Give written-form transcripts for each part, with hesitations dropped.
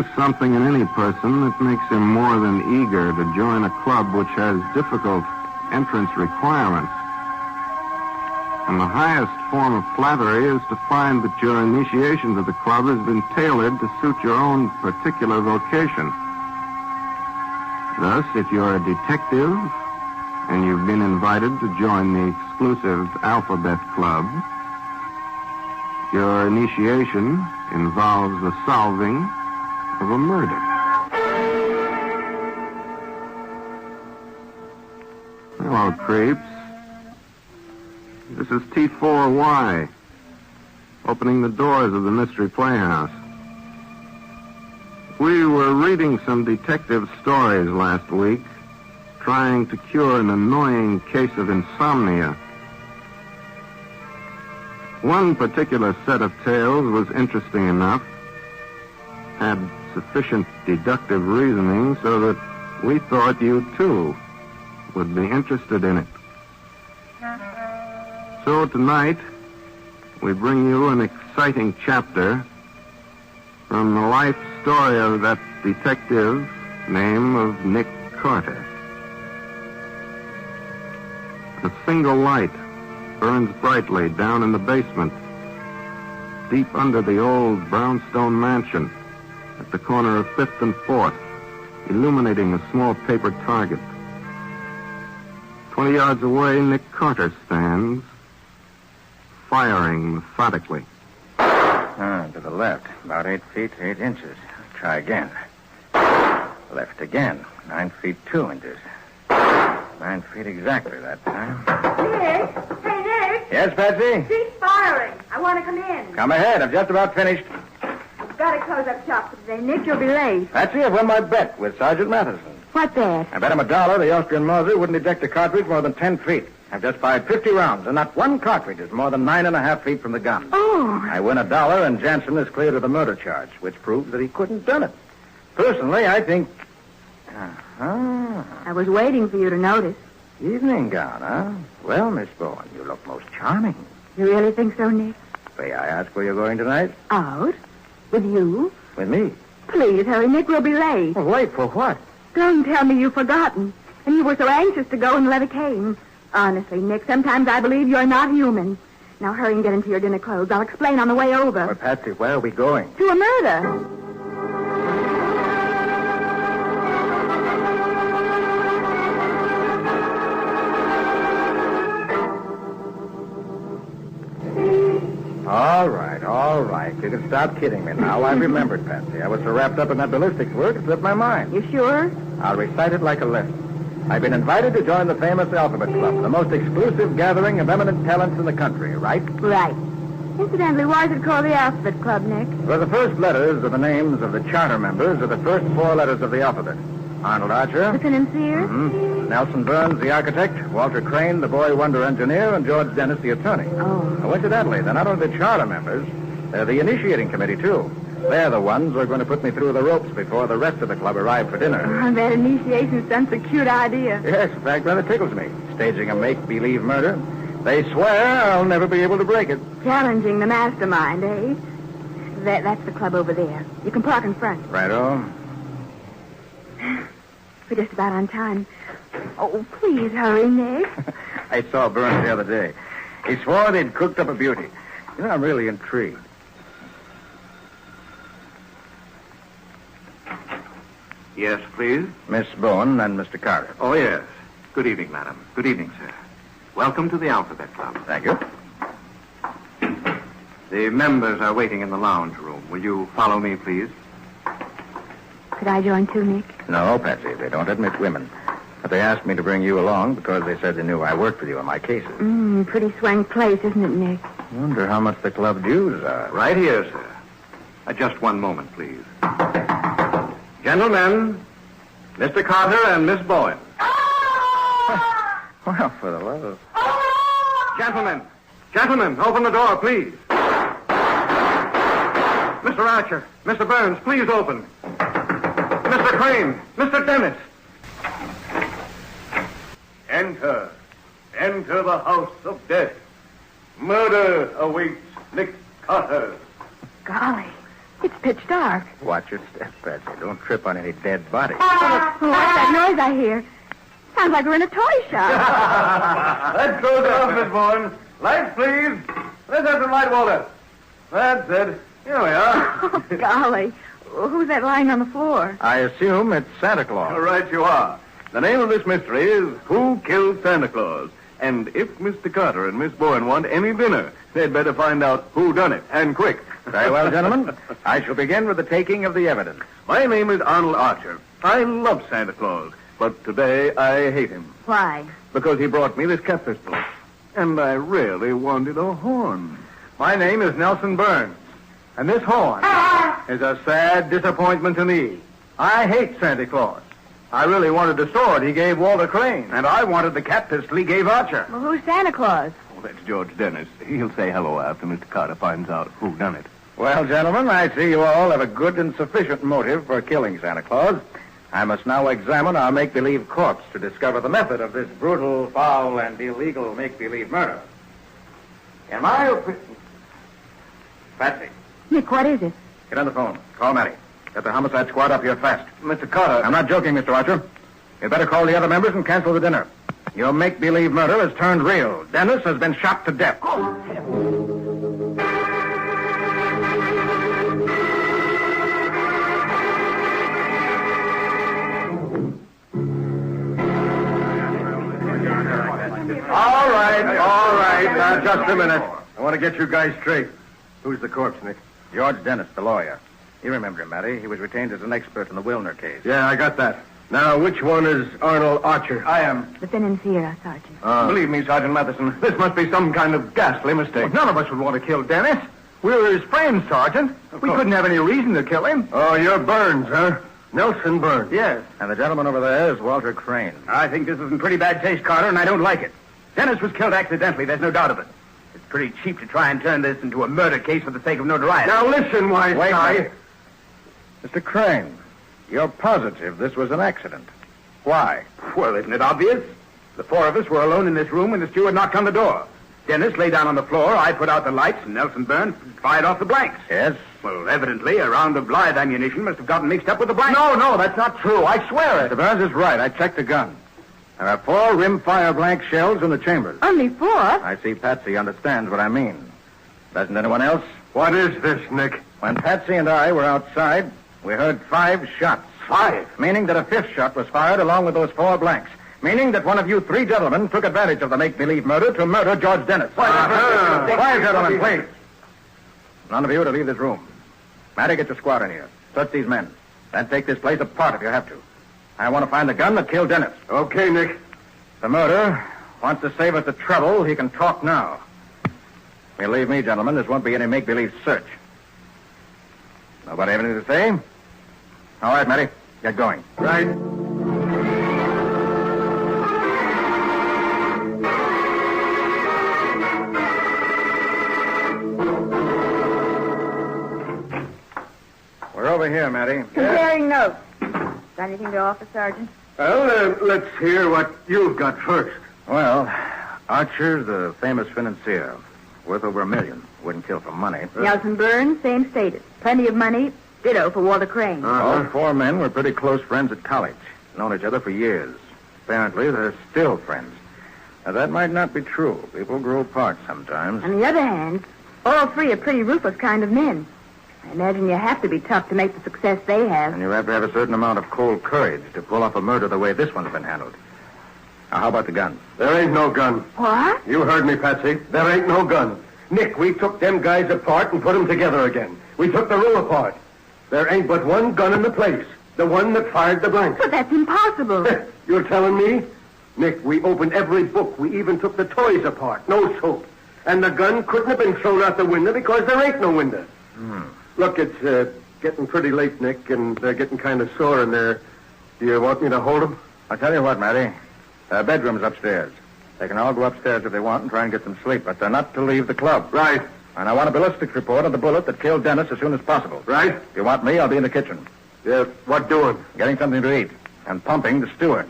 is something in any person that makes him more than eager to join a club which has difficult entrance requirements. And the highest form of flattery is to find that your initiation to the club has been tailored to suit your own particular vocation. Thus, if you're a detective and you've been invited to join the exclusive Alphabet Club, your initiation involves the solving of a murder. Hello, creeps. This is T4Y, opening the doors of the Mystery Playhouse. We were reading some detective stories last week, trying to cure an annoying case of insomnia. One particular set of tales was interesting enough, had sufficient deductive reasoning so that we thought you, too, would be interested in it. So tonight, we bring you an exciting chapter from the life story of that detective named of Nick Carter. A single light burns brightly down in the basement, deep under the old brownstone mansion at the corner of 5th and 4th, illuminating a small paper target. 20 yards away, Nick Carter stands, firing methodically. To the left, about 8 feet, 8 inches. Try again. Left again, 9 feet, 2 inches. 9 feet exactly that time. Nick? Hey, Nick? Yes, Patsy? Cease firing. I want to come in. Come ahead, I'm just about finished. I've got to close up shop for today. Nick, you'll be late. Patsy, I've won my bet with Sergeant Matheson. What bet? I bet him $1 the Austrian Mauser wouldn't eject a cartridge more than 10 feet. I've just fired 50 rounds, and not one cartridge is more than 9.5 feet from the gun. Oh. I win $1, and Jansen is cleared of the murder charge, which proves that he couldn't have done it. Personally, I think... I was waiting for you to notice. Evening gown, huh? Well, Miss Bowen, you look most charming. You really think so, Nick? May I ask where you're going tonight? Out? With you? With me. Please, hurry, Nick, we'll be late. Well, late for what? Don't tell me you've forgotten. And you were so anxious to go and never came. Honestly, Nick, sometimes I believe you're not human. Now hurry and get into your dinner clothes. I'll explain on the way over. Well, Patsy, where are we going? To a murder. All right. You can stop kidding me now. I've remembered, Patsy. I was so wrapped up in that ballistics work, it slipped my mind. You sure? I'll recite it like a lesson. I've been invited to join the famous Alphabet Club, the most exclusive gathering of eminent talents in the country, right? Right. Incidentally, why is it called the Alphabet Club, Nick? Well, the first letters of the names of the charter members are the first 4 letters of the alphabet. Arnold Archer. The financier? Mm-hmm. Nelson Burns, the architect. Walter Crane, the boy wonder engineer. And George Dennis, the attorney. Oh. Coincidentally, they're not only the charter members, they're the initiating committee, too. They're the ones who are going to put me through the ropes before the rest of the club arrive for dinner. Oh, that initiation sounds a cute idea. Yes, in fact, rather tickles me. Staging a make-believe murder. They swear I'll never be able to break it. Challenging the mastermind, eh? That's the club over there. You can park in front. Righto. We're just about on time. Oh, please hurry, Nick. I saw Burns the other day. He swore they'd cooked up a beauty. You know, I'm really intrigued. Yes, please. Miss Bowen and Mr. Carter. Oh, yes. Good evening, madam. Good evening, sir. Welcome to the Alphabet Club. Thank you. The members are waiting in the lounge room. Will you follow me, please? Could I join too, Nick? No, Patsy, they don't admit women. But they asked me to bring you along because they said they knew I worked with you in my cases. Pretty swank place, isn't it, Nick? I wonder how much the club dues are. Right here, sir. Just one moment, please. Gentlemen, Mr. Carter and Miss Bowen. Well, for the love of... Gentlemen, open the door, please. Mr. Archer, Mr. Burns, please open. Mr. Crane, Mr. Dennis. Enter the house of death. Murder awaits Nick Carter. Golly, It's pitch dark. Watch your step, Patsy. Don't trip on any dead body. What's that noise I hear? Sounds like we're in a toy shop. Let's close it off, Miss Bourne. Lights, please. Let's have some light, Walter. That's it. Here we are. Oh, golly. Who's that lying on the floor? I assume it's Santa Claus. All right, you are. The name of this mystery is Who Killed Santa Claus? And if Mr. Carter and Miss Bourne want any dinner, they'd better find out who done it, and quick. Very well, gentlemen. I shall begin with the taking of the evidence. My name is Arnold Archer. I love Santa Claus, but today I hate him Why? because he brought me this cat pistol. And I really wanted a horn. My name is Nelson Burns, and this horn is a sad disappointment to me. I hate Santa Claus. I really wanted the sword he gave Walter Crane. And I wanted the cat pistol he gave Archer. Well, who's Santa Claus? Oh, that's George Dennis. He'll say hello after Mr. Carter finds out who done it. Well, gentlemen, I see you all have a good and sufficient motive for killing Santa Claus. I must now examine our make-believe corpse to discover the method of this brutal, foul, and illegal make-believe murder. In my opinion... Patsy, Nick, what is it? get on the phone. Call Matty. Get the homicide squad up here fast. Mr. Carter... I'm not joking, Mr. Archer. You'd better call the other members and cancel the dinner. Your make-believe murder has turned real. Dennis has been shot to death. All right. Now, just a minute. I want to get you guys straight. Who's the corpse, Nick? George Dennis, the lawyer. You remember him, Matty. He was retained as an expert in the Wilner case. Yeah, I got that. Now, which one is Arnold Archer? I am. The financier, Sergeant. Believe me, Sergeant Matheson, this must be some kind of ghastly mistake. None of us would want to kill Dennis. We were his friends, Sergeant. We couldn't have any reason to kill him. Oh, you're Burns, huh? Nelson Burns. Yes. And the gentleman over there is Walter Crane. I think this is in pretty bad taste, Carter, and I don't like it. Dennis was killed accidentally, there's no doubt of it. It's pretty cheap to try and turn this into a murder case for the sake of notoriety. Now listen, wise guy. Mr. Crane, you're positive this was an accident. Why? Well, isn't it obvious? The four of us were alone in this room when the steward knocked on the door. Dennis lay down on the floor, I put out the lights, and Nelson Burns fired off the blanks. Yes? Well, evidently, a round of live ammunition must have gotten mixed up with the blanks. No, that's not true. I swear it. Mr. Burns is right. I checked the gun. There are 4 rim-fire blank shells in the chambers. Only 4? I see Patsy understands what I mean. Doesn't anyone else? What is this, Nick? When Patsy and I were outside, we heard 5 shots. 5? Meaning that a 5th shot was fired along with those 4 blanks. Meaning that one of you 3 gentlemen took advantage of the make-believe murder to murder George Dennis. Quiet, gentlemen, please. None of you to leave this room. Matty, get your squad in here. Search these men. Then take this place apart if you have to. I want to find the gun that killed Dennis. Okay, Nick. The murderer wants to save us the trouble. He can talk now. Believe me, gentlemen, this won't be any make-believe search. Nobody have anything to say? All right, Matty, get going. Right. We're over here, Matty. Comparing notes. Got anything to offer, Sergeant? Well, let's hear what you've got first. Well, Archer's the famous financier. Worth over $1 million. Wouldn't kill for money. Nelson Burns, same status. Plenty of money. Ditto for Walter Crane. All 4 men were pretty close friends at college. Known each other for years. Apparently, they're still friends. Now, that might not be true. People grow apart sometimes. On the other hand, all 3 are pretty ruthless kind of men. I imagine you have to be tough to make the success they have. And you have to have a certain amount of cold courage to pull off a murder the way this one's been handled. Now, how about the gun? There ain't no gun. What? You heard me, Patsy. There ain't no gun. Nick, we took them guys apart and put them together again. We took the room apart. There ain't but one gun in the place. The one that fired the blanks. But that's impossible. You're telling me? Nick, we opened every book. We even took the toys apart. No soap. And the gun couldn't have been thrown out the window because there ain't no window. Look, it's getting pretty late, Nick, and they're getting kind of sore in there. Do you want me to hold them? I'll tell you what, Matty. Their bedroom's upstairs. They can all go upstairs if they want and try and get some sleep, but they're not to leave the club. Right. And I want a ballistics report on the bullet that killed Dennis as soon as possible. Right. If you want me, I'll be in the kitchen. Yeah, what doing? Getting something to eat and pumping the steward.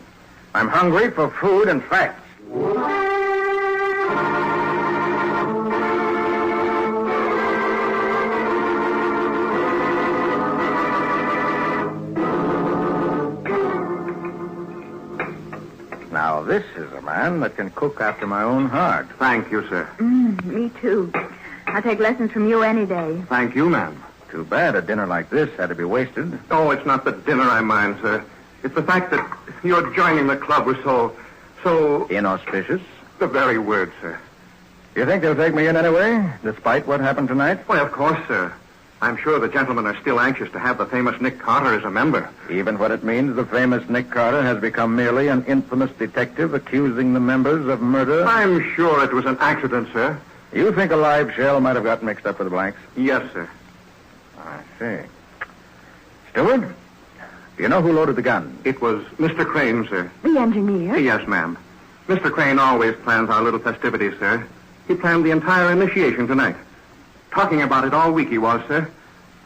I'm hungry for food and facts. Now, this is a man that can cook after my own heart. Thank you, sir. Me too. I'll take lessons from you any day. Thank you, ma'am. Too bad a dinner like this had to be wasted. Oh, it's not the dinner I mind, sir. It's the fact that your joining the club was so... Inauspicious? The very word, sir. You think they'll take me in anyway, despite what happened tonight? Why, of course, sir. I'm sure the gentlemen are still anxious to have the famous Nick Carter as a member. Even when it means the famous Nick Carter has become merely an infamous detective accusing the members of murder? I'm sure it was an accident, sir. You think a live shell might have gotten mixed up with the blanks? Yes, sir. I see. Steward, do you know who loaded the gun? It was Mr. Crane, sir. The engineer? Yes, ma'am. Mr. Crane always plans our little festivities, sir. He planned the entire initiation tonight. Talking about it all week he was, sir.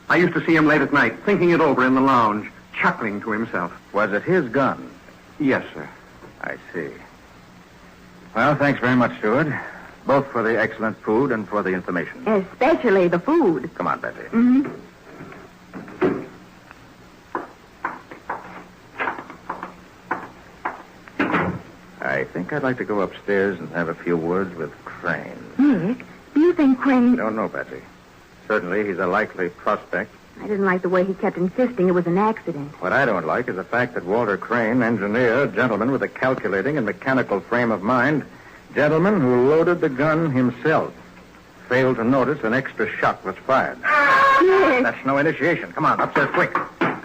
I used to see him late at night, thinking it over in the lounge, chuckling to himself. Was it his gun? Yes, sir. I see. Well, thanks very much, Steward. Both for the excellent food and for the information. Especially the food. Come on, Betsy. Mm-hmm. I think I'd like to go upstairs and have a few words with Crane. Nick, do you think Crane... Don't know, Betsy. Certainly, he's a likely prospect. I didn't like the way he kept insisting it was an accident. What I don't like is the fact that Walter Crane, engineer, gentleman with a calculating and mechanical frame of mind, gentleman who loaded the gun himself, failed to notice an extra shot was fired. Nick! That's no initiation. Come on, upstairs quick.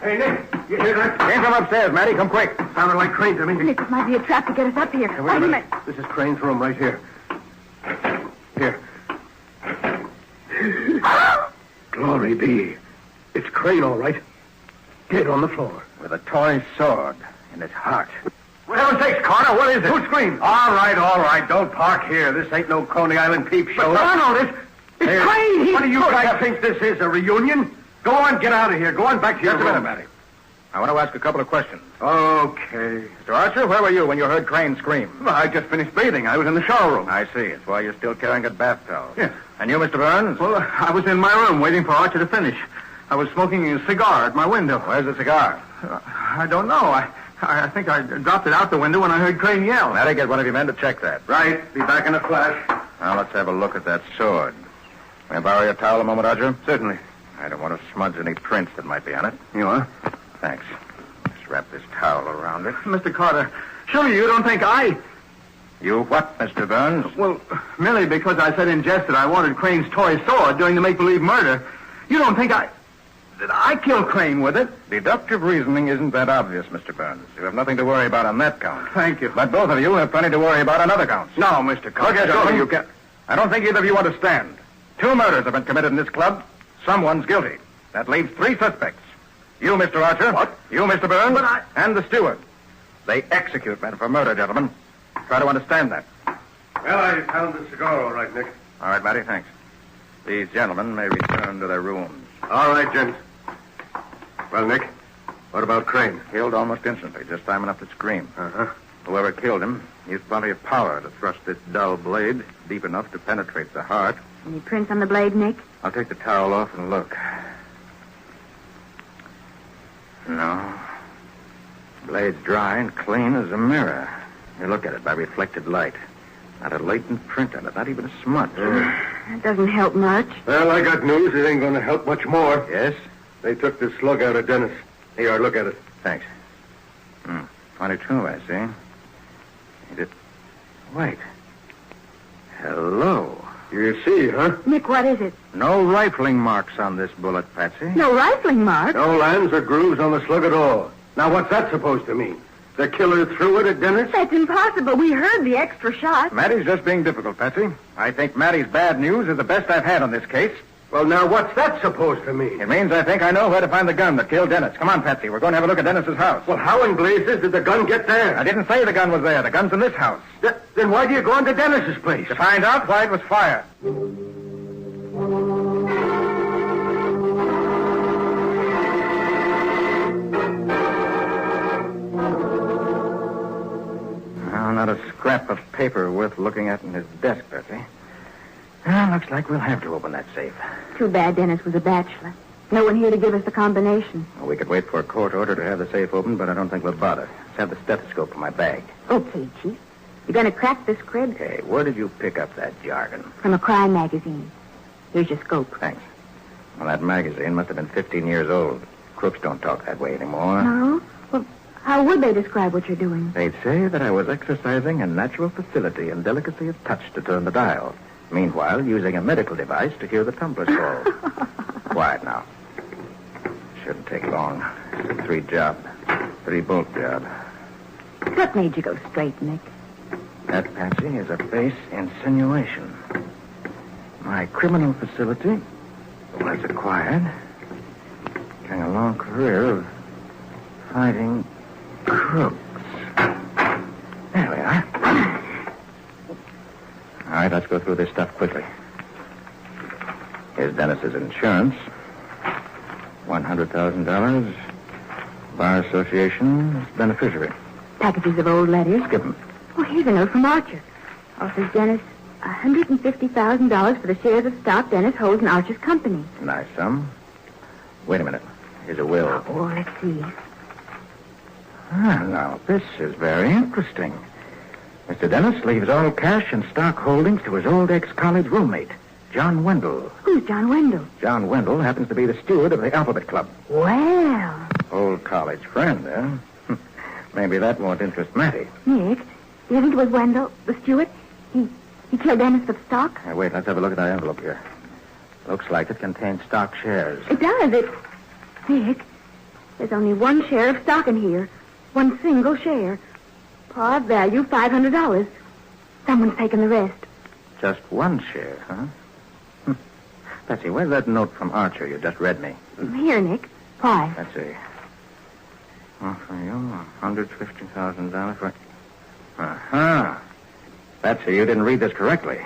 Hey, Nick, you hear that? Came from upstairs, Matty. Come quick. Sounded like Crane to me. Nick, this might be a trap to get us up here. Wait a minute. This is Crane's room right here. Here. Glory be. It's Crane, all right. Dead on the floor. With a toy sword in his heart. For heaven's sakes, Carter, what is it? Who screamed? All right. Don't park here. This ain't no Coney Island peep show. But Arnold, it's Crane. What do you guys think this is, a reunion? Go on, get out of here. Go on back to your room. Just a minute, Matty. I want to ask a couple of questions. Okay. Mr. Archer, where were you when you heard Crane scream? Well, I just finished bathing. I was in the shower room. I see. It's why you're still carrying a bath towel. Yes. And you, Mr. Burns? Well, I was in my room waiting for Archer to finish. I was smoking a cigar at my window. Where's the cigar? I don't know. I think I dropped it out the window when I heard Crane yell. Matty, get one of your men to check that. Right. Be back in a flash. Now, let's have a look at that sword. May I borrow your towel a moment, Archer? Certainly. I don't want to smudge any prints that might be on it. You are? Thanks. Just wrap this towel around it. Mr. Carter, surely you don't think I... You what, Mr. Burns? Well, merely because I said in jest that I wanted Crane's toy sword during the make-believe murder, you don't think that I killed Crane with it? Deductive reasoning isn't that obvious, Mr. Burns. You have nothing to worry about on that count. Thank you. But both of you have plenty to worry about on other counts. No, Mr. Carter. Look here, gentlemen, you can... I don't think either of you understand. 2 murders have been committed in this club. Someone's guilty. That leaves 3 suspects. You, Mr. Archer. What? You, Mr. Burns. But And the steward. They execute men for murder, gentlemen. Try to understand that. Well, I found the cigar all right, Nick. All right, Matty, thanks. These gentlemen may return to their rooms. All right, gents. Well, Nick, what about Crane? Killed almost instantly, just time enough to scream. Uh-huh. Whoever killed him used plenty of power to thrust this dull blade deep enough to penetrate the heart. Any prints on the blade, Nick? I'll take the towel off and look. No. Blade's dry and clean as a mirror. You look at it by reflected light. Not a latent print on it, not even a smudge. That doesn't help much. Well, I got news. It ain't going to help much more. Yes? They took the slug out of Dennis. Here, look at it. Thanks. 22, I see. Wait. Hello. You see, huh? Nick, what is it? No rifling marks on this bullet, Patsy. No rifling mark. No lands or grooves on the slug at all. Now, what's that supposed to mean? The killer threw it at Dennis? That's impossible. We heard the extra shot. Matty's just being difficult, Patsy. I think Matty's bad news is the best I've had on this case. Well, now, what's that supposed to mean? It means I think I know where to find the gun that killed Dennis. Come on, Patsy. We're going to have a look at Dennis's house. Well, how in blazes did the gun get there? I didn't say the gun was there. The gun's in this house. Then why do you go into Dennis's place? To find out why it was fired. Well, not a scrap of paper worth looking at in his desk, Patsy. Well, looks like we'll have to open that safe. Too bad Dennis was a bachelor. No one here to give us the combination. Well, we could wait for a court order to have the safe opened, but I don't think we'll bother. Let's have the stethoscope in my bag. Okay, Chief. You going to crack this crib? Hey, where did you pick up that jargon? From a crime magazine. Here's your scope. Thanks. Well, that magazine must have been 15 years old. Crooks don't talk that way anymore. No? Well, how would they describe what you're doing? They'd say that I was exercising a natural facility and delicacy of touch to turn the dial. Meanwhile, using a medical device to hear the tumblers fall. Quiet now. Shouldn't take long. It's a 3-bolt job. What made you go straight, Nick? That, Patsy, is a base insinuation. My criminal facility was acquired during a long career of fighting crooks. There we are. All right, let's go through this stuff quickly. Here's Dennis's insurance. $100,000. Bar Association beneficiary. Packages of old letters. Skip 'em. Oh, here's a note from Archer. Offers Dennis $150,000 for the shares of stock Dennis holds in Archer's company. Nice sum. Wait a minute. Here's a will. Oh, let's see. Now, this is very interesting. Mr. Dennis leaves all cash and stock holdings to his old ex-college roommate, John Wendell. Who's John Wendell? John Wendell happens to be the steward of the Alphabet Club. Well, Old college friend, eh? Maybe that won't interest Matty. Nick, do you think it was Wendell, the steward? He killed Dennis for the stock? Hey, wait, let's have a look at that envelope here. Looks like it contains stock shares. It does. Nick, there's only one share of stock in here. One single share. Par value $500. Someone's taken the rest. Just one share, huh? Patsy, where's that note from Archer you just read me? Here, Nick. Why? Let's see. Oh, for you, $150,000 for... Uh-huh. Patsy, you didn't read this correctly.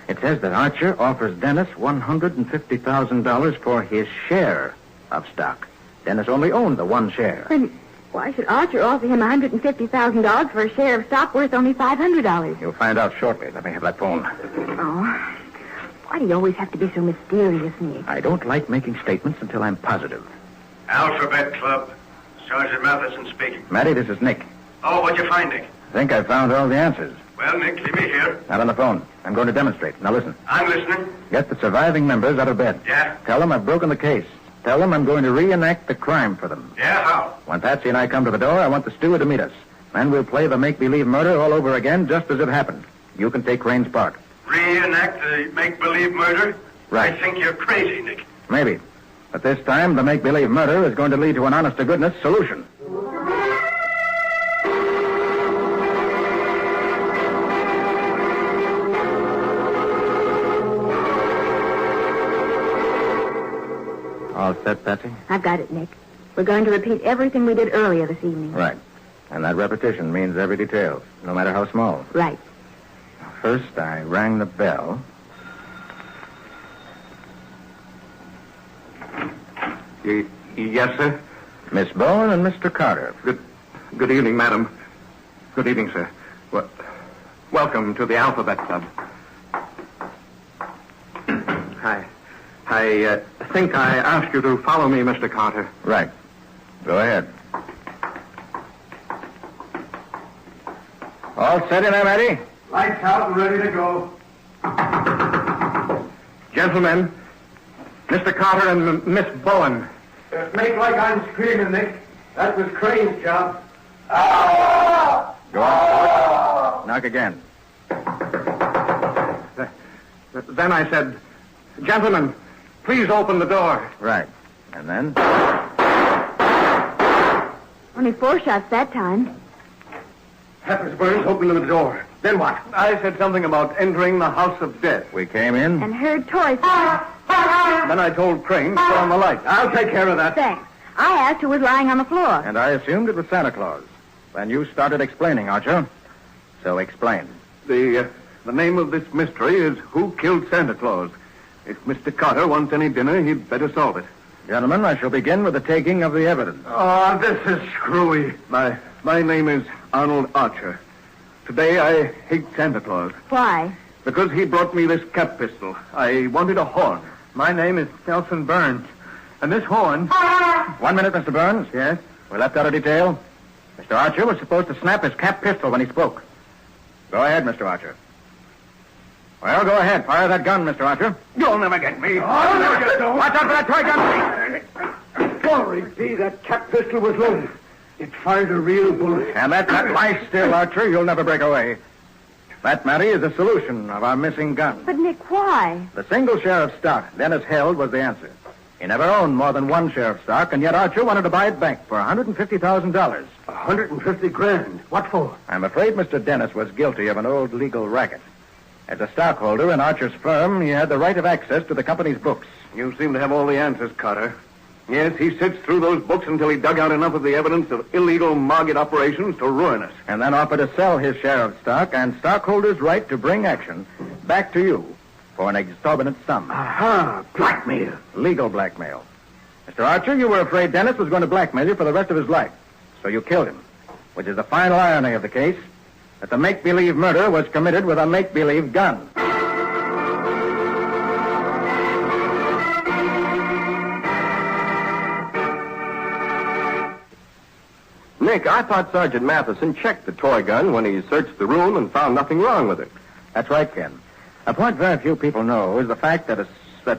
It says that Archer offers Dennis $150,000 for his share of stock. Dennis only owned the one share. Then why should Archer offer him $150,000 for a share of stock worth only $500? You'll find out shortly. Let me have that phone. Oh, why do you always have to be so mysterious, Nick? I don't like making statements until I'm positive. Alphabet Club. Sergeant Matheson speaking. Matty, this is Nick. Oh, what'd you find, Nick? I think I found all the answers. Well, Nick, leave me here. Not on the phone. I'm going to demonstrate. Now listen. I'm listening. Get the surviving members out of bed. Yeah? Tell them I've broken the case. Tell them I'm going to reenact the crime for them. Yeah, how? When Patsy and I come to the door, I want the steward to meet us. Then we'll play the make-believe murder all over again, just as it happened. You can take Rains Park. Reenact the make-believe murder? Right. I think you're crazy, Nick. Maybe. But this time, the make-believe murder is going to lead to an honest-to-goodness solution. All set, Patsy? I've got it, Nick. We're going to repeat everything we did earlier this evening. Right. And that repetition means every detail, no matter how small. Right. First, I rang the bell. Yes, sir? Miss Bowen and Mr. Carter. Good evening, madam. Good evening, sir. Welcome to the Alphabet Club. I think I asked you to follow me, Mr. Carter. Right. Go ahead. All set in there, Matty? Lights out and ready to go. Gentlemen, Mr. Carter and Miss Bowen. Make like I'm screaming, Nick. That was Crane's job. Go on. Knock again. Then I said, gentlemen, please open the door. Right. And then? Only 4 shots that time. Peppers Burns opened the door. Then what? I said something about entering the house of death. We came in. And heard toys. Then I told Crane to turn on the light. I'll take care of that. Thanks. I asked who was lying on the floor. And I assumed it was Santa Claus. Then you started explaining, Archer. So explain. The name of this mystery is Who Killed Santa Claus? If Mr. Carter wants any dinner, he'd better solve it. Gentlemen, I shall begin with the taking of the evidence. Oh, this is screwy. My name is Arnold Archer. Today I hate Santa Claus Why? because he brought me this cap pistol. I wanted a horn. My name is Nelson Burns. And this horn... 1 minute, Mr. Burns. Yes? We left out a detail. Mr. Archer was supposed to snap his cap pistol when he spoke. Go ahead, Mr. Archer. Well, go ahead. Fire that gun, Mr. Archer. You'll never get me. I'll never get you. Watch out for that toy gun. Glory be, that cap pistol was loaded. It fired a real bullet. And let that lie still, Archer. You'll never break away. That, Matty, is the solution of our missing gun. But, Nick, why? The single share of stock Dennis held was the answer. He never owned more than one share of stock, and yet Archer wanted to buy it back for $150,000. $150,000. What for? I'm afraid Mr. Dennis was guilty of an old legal racket. As a stockholder in Archer's firm, he had the right of access to the company's books. You seem to have all the answers, Carter. Yes, he sifts through those books until he dug out enough of the evidence of illegal market operations to ruin us. And then offered to sell his share of stock and stockholders' right to bring action back to you for an exorbitant sum. Aha, blackmail. Legal blackmail. Mr. Archer, you were afraid Dennis was going to blackmail you for the rest of his life. So you killed him, which is the final irony of the case, that the make-believe murder was committed with a make-believe gun. Nick, I thought Sergeant Matheson checked the toy gun when he searched the room and found nothing wrong with it. That's right, Ken. A point very few people know is the fact that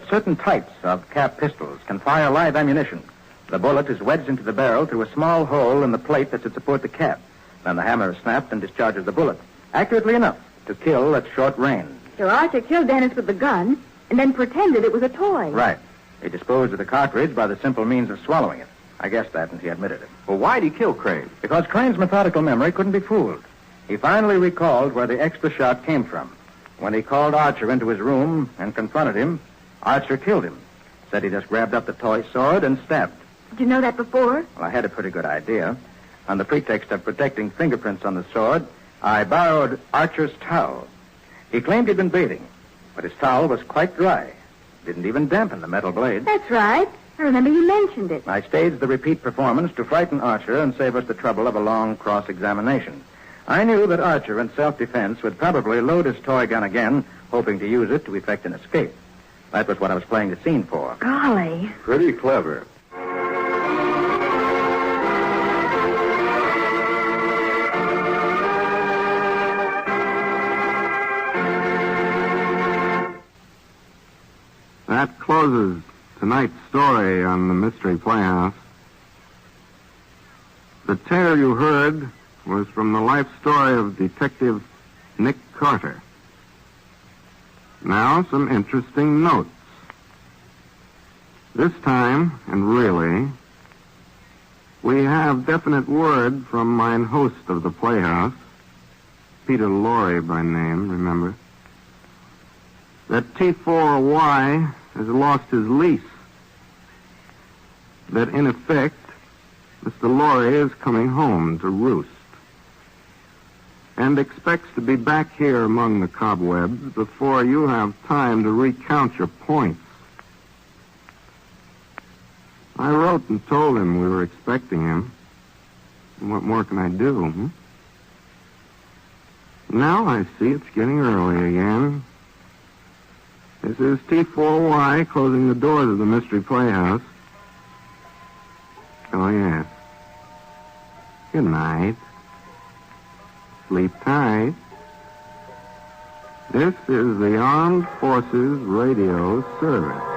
certain types of cap pistols can fire live ammunition. The bullet is wedged into the barrel through a small hole in the plate that should support the cap. Then the hammer is snapped and discharges the bullet, accurately enough to kill at short range. So Archer killed Dennis with the gun and then pretended it was a toy. Right. He disposed of the cartridge by the simple means of swallowing it. I guessed that, and he admitted it. Well, why'd he kill Crane? Because Crane's methodical memory couldn't be fooled. He finally recalled where the extra shot came from. When he called Archer into his room and confronted him, Archer killed him. Said he just grabbed up the toy sword and stabbed. Did you know that before? Well, I had a pretty good idea. On the pretext of protecting fingerprints on the sword, I borrowed Archer's towel. He claimed he'd been bathing, but his towel was quite dry. Didn't even dampen the metal blade. That's right. I remember you mentioned it. I staged the repeat performance to frighten Archer and save us the trouble of a long cross-examination. I knew that Archer, in self-defense, would probably load his toy gun again, hoping to use it to effect an escape. That was what I was playing the scene for. Golly. Pretty clever. That closes tonight's story on the Mystery Playhouse. The tale you heard was from the life story of Detective Nick Carter. Now, some interesting notes. This time, and really, we have definite word from mine host of the Playhouse, Peter Lorre by name, remember, that T4Y has lost his lease. That, in effect, Mr. Lorre is coming home to roost and expects to be back here among the cobwebs before you have time to recount your points. I wrote and told him we were expecting him. And what more can I do, Now I see it's getting early again. This is T4Y closing the doors of the Mystery Playhouse. Oh, yes. Good night. Sleep tight. This is the Armed Forces Radio Service.